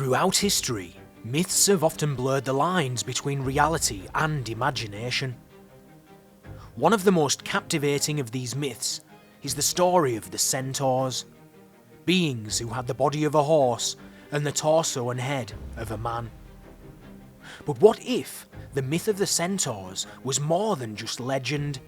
Throughout history, myths have often blurred the lines between reality and imagination. One of the most captivating of these myths is the story of the Centaurs, beings who had the body of a horse and the torso and head of a man. But what if the myth of the Centaurs was more than just legend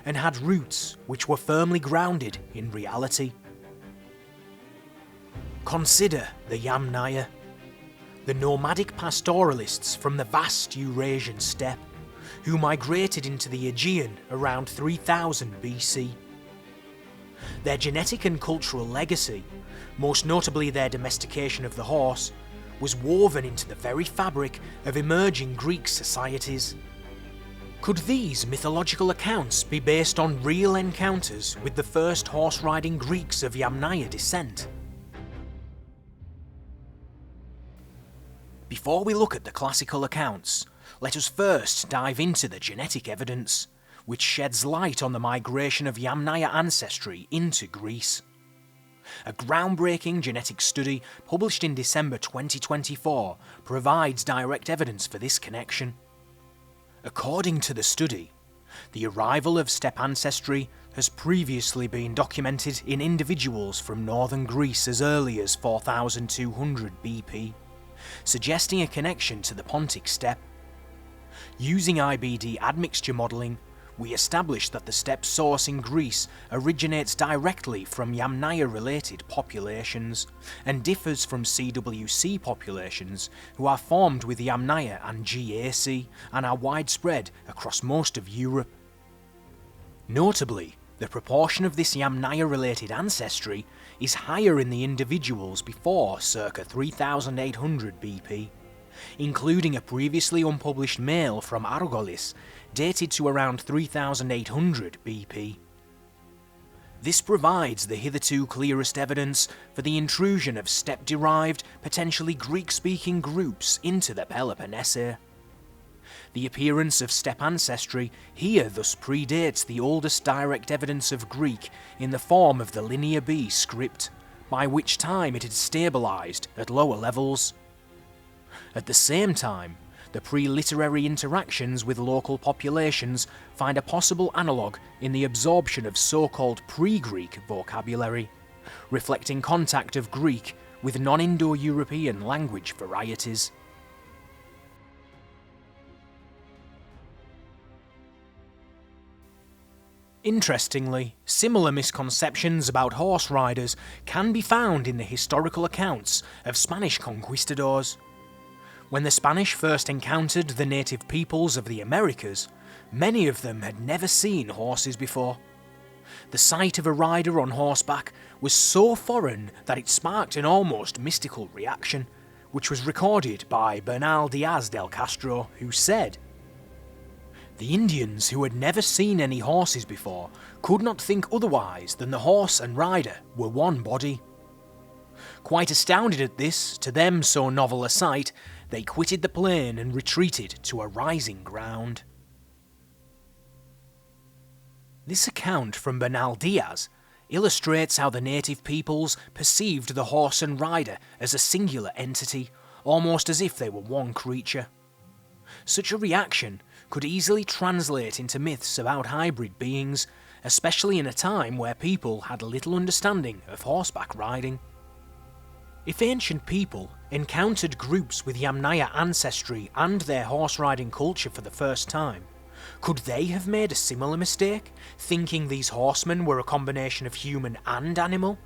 and had roots which were firmly grounded in reality? Consider the Yamnaya, the nomadic pastoralists from the vast Eurasian Steppe, who migrated into the Aegean around 3000 BC. Their genetic and cultural legacy, most notably their domestication of the horse, was woven into the very fabric of emerging Greek societies. Could these mythological accounts be based on real encounters with the first horse-riding Greeks of Yamnaya descent? Before we look at the classical accounts, let us first dive into the genetic evidence, which sheds light on the migration of Yamnaya ancestry into Greece. A groundbreaking genetic study published in December 2024 provides direct evidence for this connection. According to the study, the arrival of steppe ancestry has previously been documented in individuals from northern Greece as early as 4200 BP, suggesting a connection to the Pontic steppe. Using IBD admixture modelling, we established that the steppe source in Greece originates directly from Yamnaya-related populations and differs from CWC populations who are formed with Yamnaya and GAC and are widespread across most of Europe. Notably, the proportion of this Yamnaya-related ancestry is higher in the individuals before circa 3800 BP, including a previously unpublished male from Argolis dated to around 3800 BP. This provides the hitherto clearest evidence for the intrusion of steppe-derived, potentially Greek-speaking groups into the Peloponnese. The appearance of steppe ancestry here thus predates the oldest direct evidence of Greek in the form of the Linear B script, by which time it had stabilised at lower levels. At the same time, the pre-literary interactions with local populations find a possible analogue in the absorption of so-called pre-Greek vocabulary, reflecting contact of Greek with non-Indo-European language varieties. Interestingly, similar misconceptions about horse riders can be found in the historical accounts of Spanish conquistadors. When the Spanish first encountered the native peoples of the Americas, many of them had never seen horses before. The sight of a rider on horseback was so foreign that it sparked an almost mystical reaction, which was recorded by Bernal Diaz del Castro, who said, "The Indians, who had never seen any horses before, could not think otherwise than the horse and rider were one body. Quite astounded at this, to them so novel a sight, they quitted the plain and retreated to a rising ground." This account from Bernal Diaz illustrates how the native peoples perceived the horse and rider as a singular entity, almost as if they were one creature. Such a reaction could easily translate into myths about hybrid beings, especially in a time where people had little understanding of horseback riding. If ancient people encountered groups with Yamnaya ancestry and their horse-riding culture for the first time, could they have made a similar mistake, thinking these horsemen were a combination of human and animal?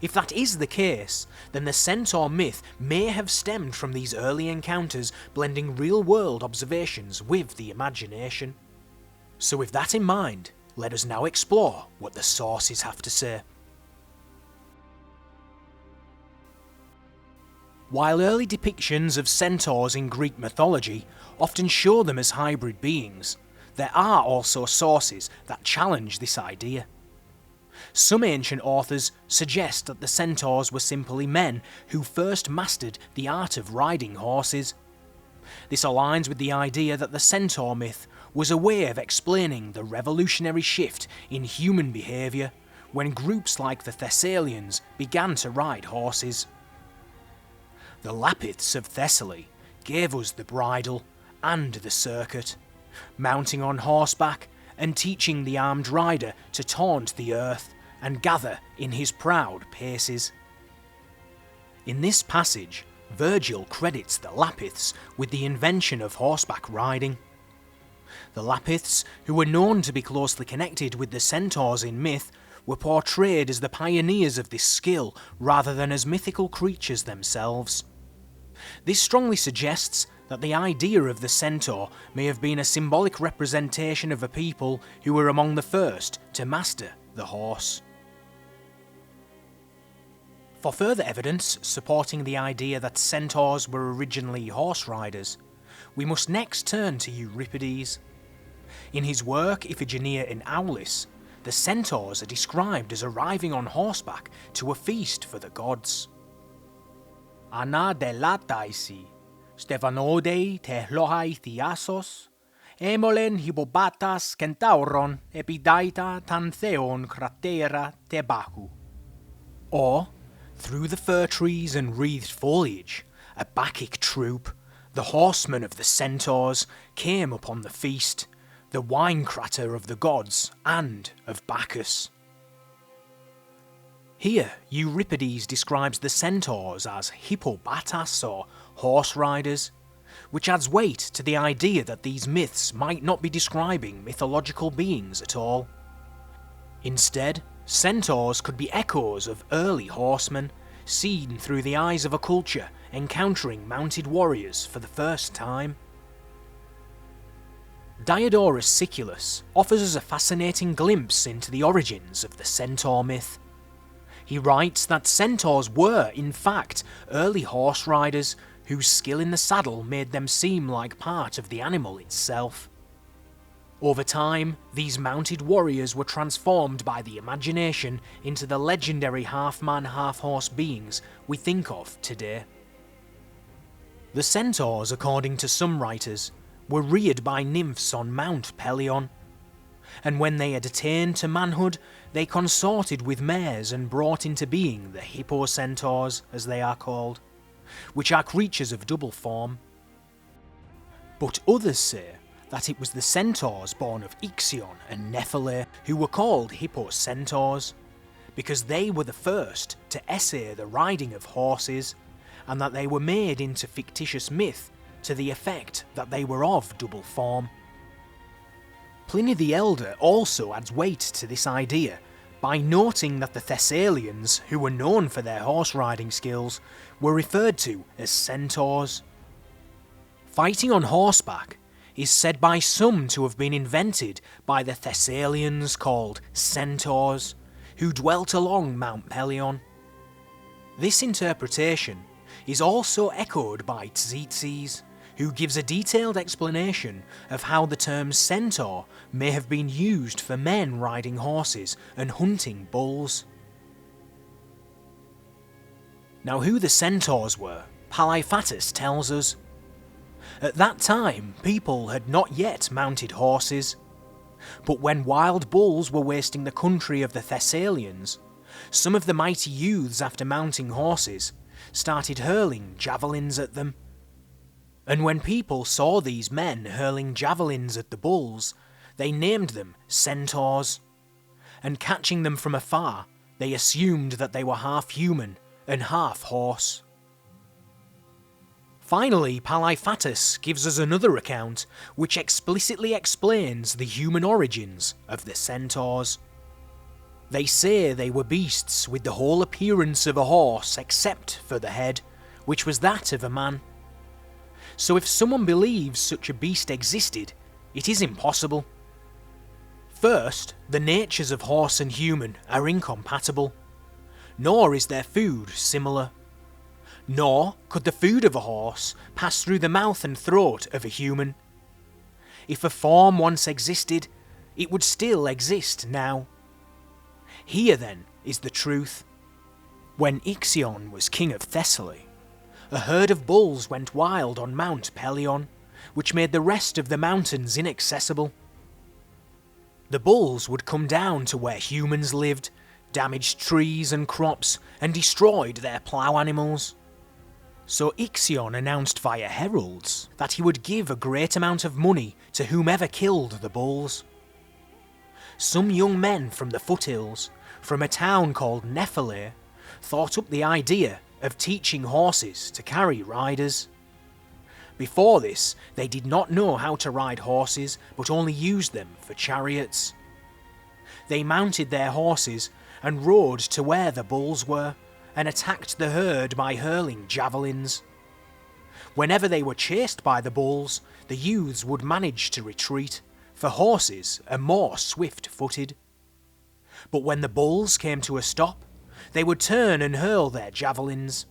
If that is the case, then the centaur myth may have stemmed from these early encounters blending real-world observations with the imagination. So with that in mind, let us now explore what the sources have to say. While early depictions of centaurs in Greek mythology often show them as hybrid beings, there are also sources that challenge this idea. Some ancient authors suggest that the centaurs were simply men who first mastered the art of riding horses. This aligns with the idea that the centaur myth was a way of explaining the revolutionary shift in human behaviour when groups like the Thessalians began to ride horses. The Lapiths of Thessaly gave us the bridle and the circuit, mounting on horseback and teaching the armed rider to taunt the earth and gather in his proud paces. In this passage, Virgil credits the Lapiths with the invention of horseback riding. The Lapiths, who were known to be closely connected with the centaurs in myth, were portrayed as the pioneers of this skill rather than as mythical creatures themselves. This strongly suggests that the idea of the centaur may have been a symbolic representation of a people who were among the first to master the horse. For further evidence supporting the idea that centaurs were originally horse riders, we must next turn to Euripides. In his work Iphigenia in Aulis, the centaurs are described as arriving on horseback to a feast for the gods. Ana delataisi, Stephanodei tehlohai thiasos, emolen hippobatas centauron epidaita tan theon cratera tebahu. Or, through the fir trees and wreathed foliage, a Bacchic troop, the horsemen of the centaurs, came upon the feast, the wine crater of the gods and of Bacchus. Here, Euripides describes the centaurs as hippobatas or horse riders, which adds weight to the idea that these myths might not be describing mythological beings at all. Instead, centaurs could be echoes of early horsemen, seen through the eyes of a culture encountering mounted warriors for the first time. Diodorus Siculus offers us a fascinating glimpse into the origins of the centaur myth. He writes that centaurs were, in fact, early horse riders whose skill in the saddle made them seem like part of the animal itself. Over time, these mounted warriors were transformed by the imagination into the legendary half-man, half-horse beings we think of today. The centaurs, according to some writers, were reared by nymphs on Mount Pelion, and when they had attained to manhood, they consorted with mares and brought into being the hippocentaurs, as they are called, which are creatures of double form. But others say that it was the centaurs born of Ixion and Nephele who were called hippocentaurs, because they were the first to essay the riding of horses, and that they were made into fictitious myth to the effect that they were of double form. Pliny the Elder also adds weight to this idea by noting that the Thessalians, who were known for their horse riding skills, were referred to as centaurs. Fighting on horseback is said by some to have been invented by the Thessalians called centaurs, who dwelt along Mount Pelion. This interpretation is also echoed by Tzetzes, who gives a detailed explanation of how the term centaur may have been used for men riding horses and hunting bulls. Now, who the centaurs were, Palyphatus tells us. At that time, people had not yet mounted horses, but when wild bulls were wasting the country of the Thessalians, some of the mighty youths, after mounting horses, started hurling javelins at them. And when people saw these men hurling javelins at the bulls, they named them centaurs, and catching them from afar, they assumed that they were half human and half horse. Finally, Palyphatus gives us another account which explicitly explains the human origins of the centaurs. They say they were beasts with the whole appearance of a horse except for the head, which was that of a man. So if someone believes such a beast existed, it is impossible. First, the natures of horse and human are incompatible, nor is their food similar. Nor could the food of a horse pass through the mouth and throat of a human. If a form once existed, it would still exist now. Here then is the truth. When Ixion was king of Thessaly, a herd of bulls went wild on Mount Pelion, which made the rest of the mountains inaccessible. The bulls would come down to where humans lived, damaged trees and crops, and destroyed their plough animals. So Ixion announced via heralds that he would give a great amount of money to whomever killed the bulls. Some young men from the foothills, from a town called Thessaly, thought up the idea of teaching horses to carry riders. Before this, they did not know how to ride horses, but only used them for chariots. They mounted their horses and rode to where the bulls were, and attacked the herd by hurling javelins. Whenever they were chased by the bulls, the youths would manage to retreat, for horses are more swift-footed. But when the bulls came to a stop, they would turn and hurl their javelins.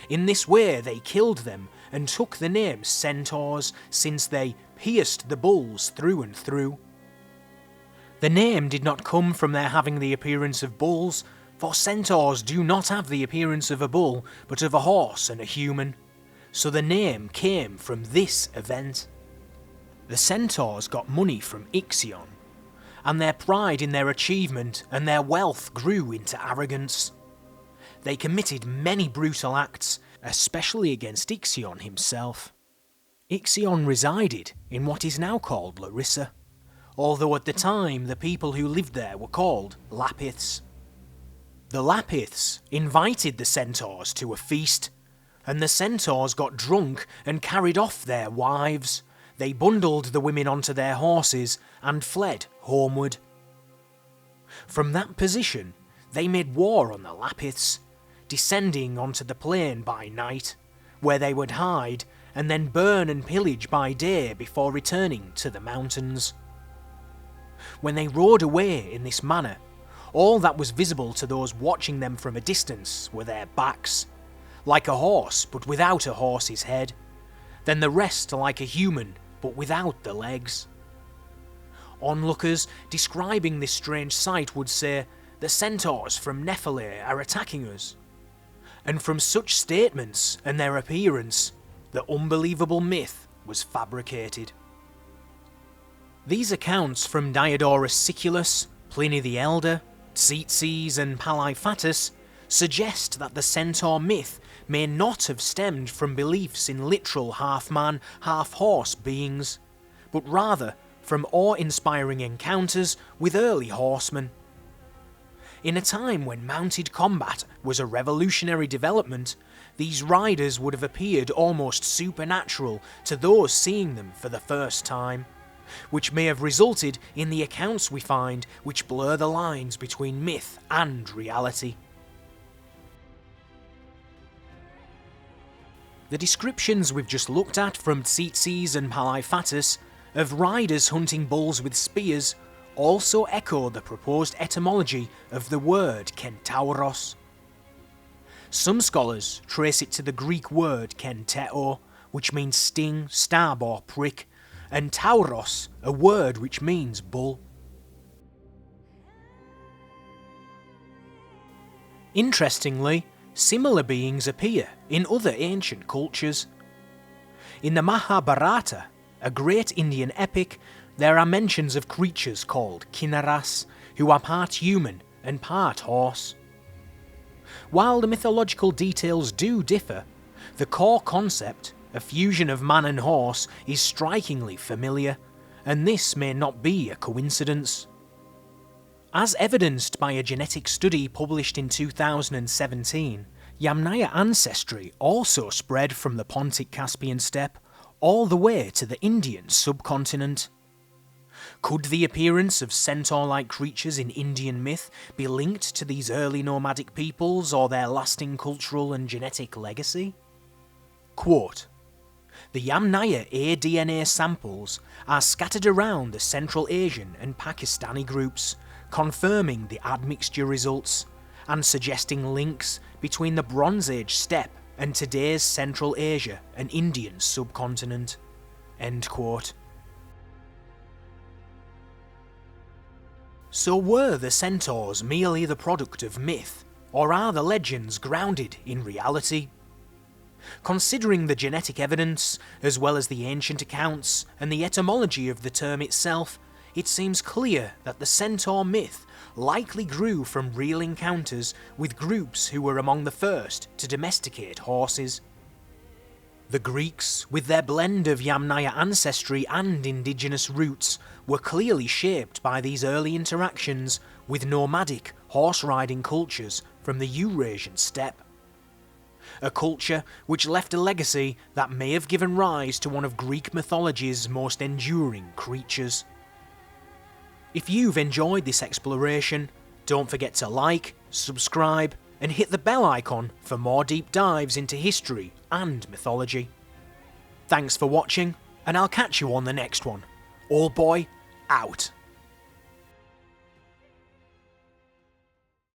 In this way they killed them and took the name Centaurs, since they pierced the bulls through and through. The name did not come from their having the appearance of bulls, for centaurs do not have the appearance of a bull, but of a horse and a human. So the name came from this event. The centaurs got money from Ixion, and their pride in their achievement and their wealth grew into arrogance. They committed many brutal acts, especially against Ixion himself. Ixion resided in what is now called Larissa, although at the time the people who lived there were called Lapiths. The Lapiths invited the centaurs to a feast, and the centaurs got drunk and carried off their wives. They bundled the women onto their horses and fled homeward. From that position, they made war on the Lapiths, descending onto the plain by night, where they would hide and then burn and pillage by day before returning to the mountains. When they rode away in this manner, all that was visible to those watching them from a distance were their backs, like a horse but without a horse's head, then the rest like a human but without the legs. Onlookers describing this strange sight would say, "The centaurs from Thessaly are attacking us." And from such statements and their appearance, the unbelievable myth was fabricated. These accounts from Diodorus Siculus, Pliny the Elder, Tzetzes and Palaephatus suggest that the centaur myth may not have stemmed from beliefs in literal half-man, half-horse beings, but rather from awe-inspiring encounters with early horsemen. In a time when mounted combat was a revolutionary development, these riders would have appeared almost supernatural to those seeing them for the first time, which may have resulted in the accounts we find which blur the lines between myth and reality. The descriptions we've just looked at from Tzetzes and Palaephatus of riders hunting bulls with spears also echo the proposed etymology of the word Centauros. Some scholars trace it to the Greek word kenteo, which means sting, stab or prick, and tauros, a word which means bull. Interestingly, similar beings appear in other ancient cultures. In the Mahabharata, a great Indian epic, there are mentions of creatures called kinnaras, who are part human and part horse. While the mythological details do differ, the core concept, a fusion of man and horse, is strikingly familiar, and this may not be a coincidence. As evidenced by a genetic study published in 2017, Yamnaya ancestry also spread from the Pontic-Caspian steppe all the way to the Indian subcontinent. Could the appearance of centaur-like creatures in Indian myth be linked to these early nomadic peoples or their lasting cultural and genetic legacy? Quote, "The Yamnaya aDNA samples are scattered around the Central Asian and Pakistani groups, confirming the admixture results and suggesting links between the Bronze Age steppe and today's Central Asia and Indian subcontinent." End quote. So were the centaurs merely the product of myth, or are the legends grounded in reality? Considering the genetic evidence, as well as the ancient accounts and the etymology of the term itself, it seems clear that the centaur myth likely grew from real encounters with groups who were among the first to domesticate horses. The Greeks, with their blend of Yamnaya ancestry and indigenous roots, were clearly shaped by these early interactions with nomadic, horse-riding cultures from the Eurasian Steppe. A culture which left a legacy that may have given rise to one of Greek mythology's most enduring creatures. If you've enjoyed this exploration, don't forget to like, subscribe, and hit the bell icon for more deep dives into history and mythology. Thanks for watching, and I'll catch you on the next one. Old Boy, out.